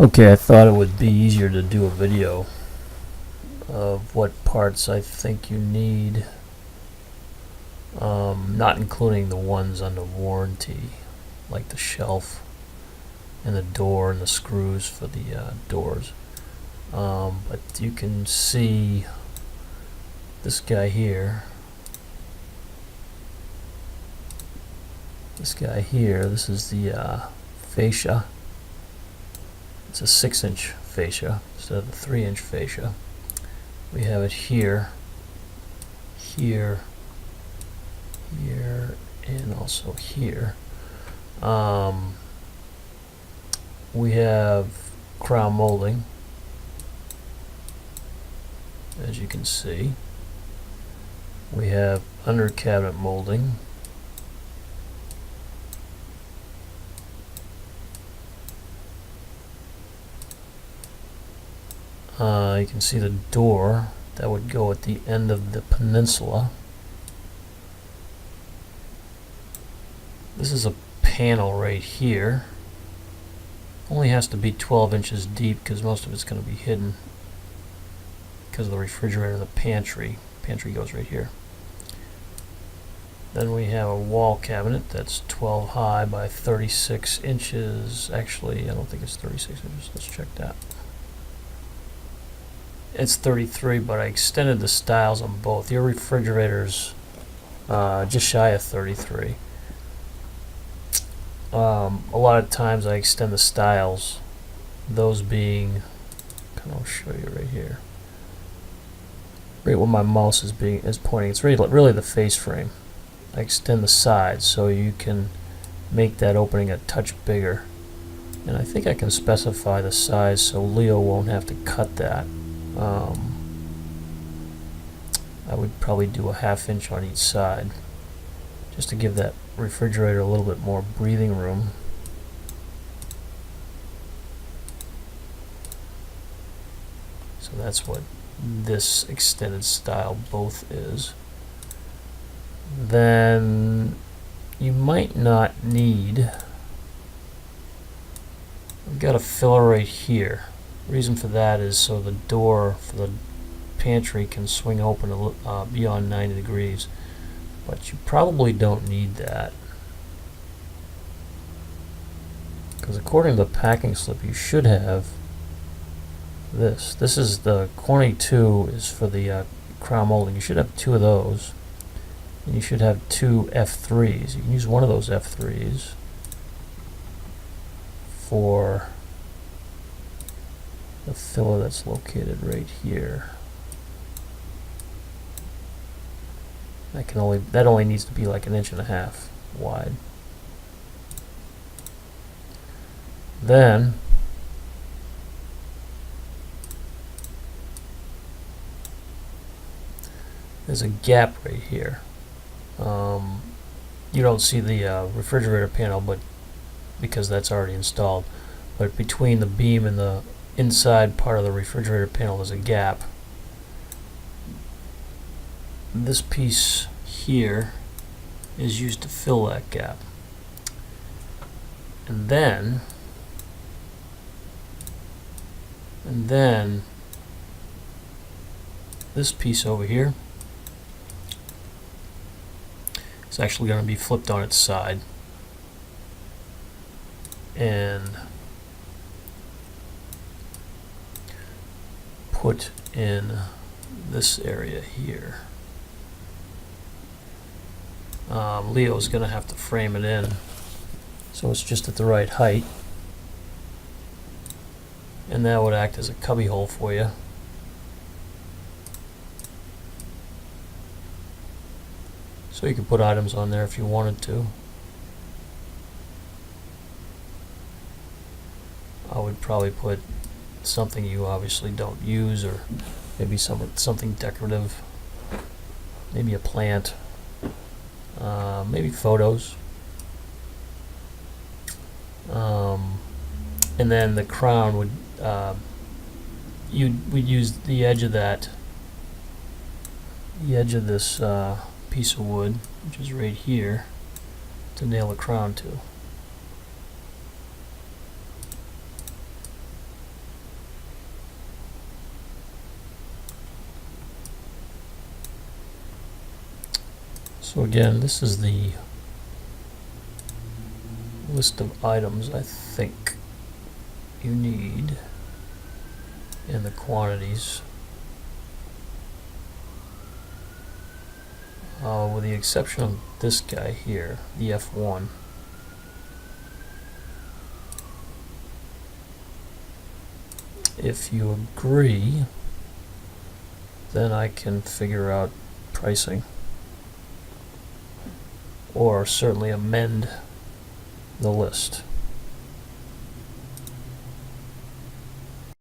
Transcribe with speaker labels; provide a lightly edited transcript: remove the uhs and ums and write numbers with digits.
Speaker 1: Okay, I thought it would be easier to do a video of what parts I think you need, not including the ones under warranty, like the shelf and the door and the screws for the doors. But you can see this guy here. This is the fascia. It's a 6-inch fascia instead of a 3-inch fascia. We have it here, here, here, and also here. We have crown molding, as you can see. We have under cabinet molding. You can see the door that would go at the end of the peninsula. This is a panel right here. Only has to be 12 inches deep because most of it's going to be hidden because of the refrigerator and the pantry. Pantry goes right here. Then we have a wall cabinet that's 12 high by 36 inches. Actually, I don't think it's 36 inches. Let's check that. It's 33, but I extended the stiles on both. Your refrigerator's just shy of 33. A lot of times I extend the stiles, those being, I'll show you right here. Right where my mouse is pointing, it's really the face frame. I extend the sides so you can make that opening a touch bigger. And I think I can specify the size so Leo won't have to cut that. I would probably do a 1/2 inch on each side just to give that refrigerator a little bit more breathing room. So that's what this extended style both is. Then you might not need, I've got a filler right here. Reason for that is so the door for the pantry can swing open beyond 90 degrees, but you probably don't need that because according to the packing slip you should have this. This is the Quantity 2 is for the crown molding. You should have 2 of those, and you should have 2 F3s. You can use one of those F3s for the filler that's located right here. That only needs to be like 1.5 inches wide. Then there's a gap right here. You don't see the refrigerator panel, but because that's already installed. But between the beam and the inside part of the refrigerator panel there's a gap. This piece here is used to fill that gap. And then this piece over here is actually going to be flipped on its side and put in this area here. Leo's going to have to frame it in so it's just at the right height, and that would act as a cubby hole for you. So you could put items on there if you wanted to. I would probably put something you obviously don't use, or maybe something decorative, maybe a plant, maybe photos, and then the crown would we'd use the edge of this piece of wood, which is right here, to nail a crown to. So again, this is the list of items I think you need and the quantities. With the exception of this guy here, the F1. If you agree, then I can figure out pricing, or certainly amend the list.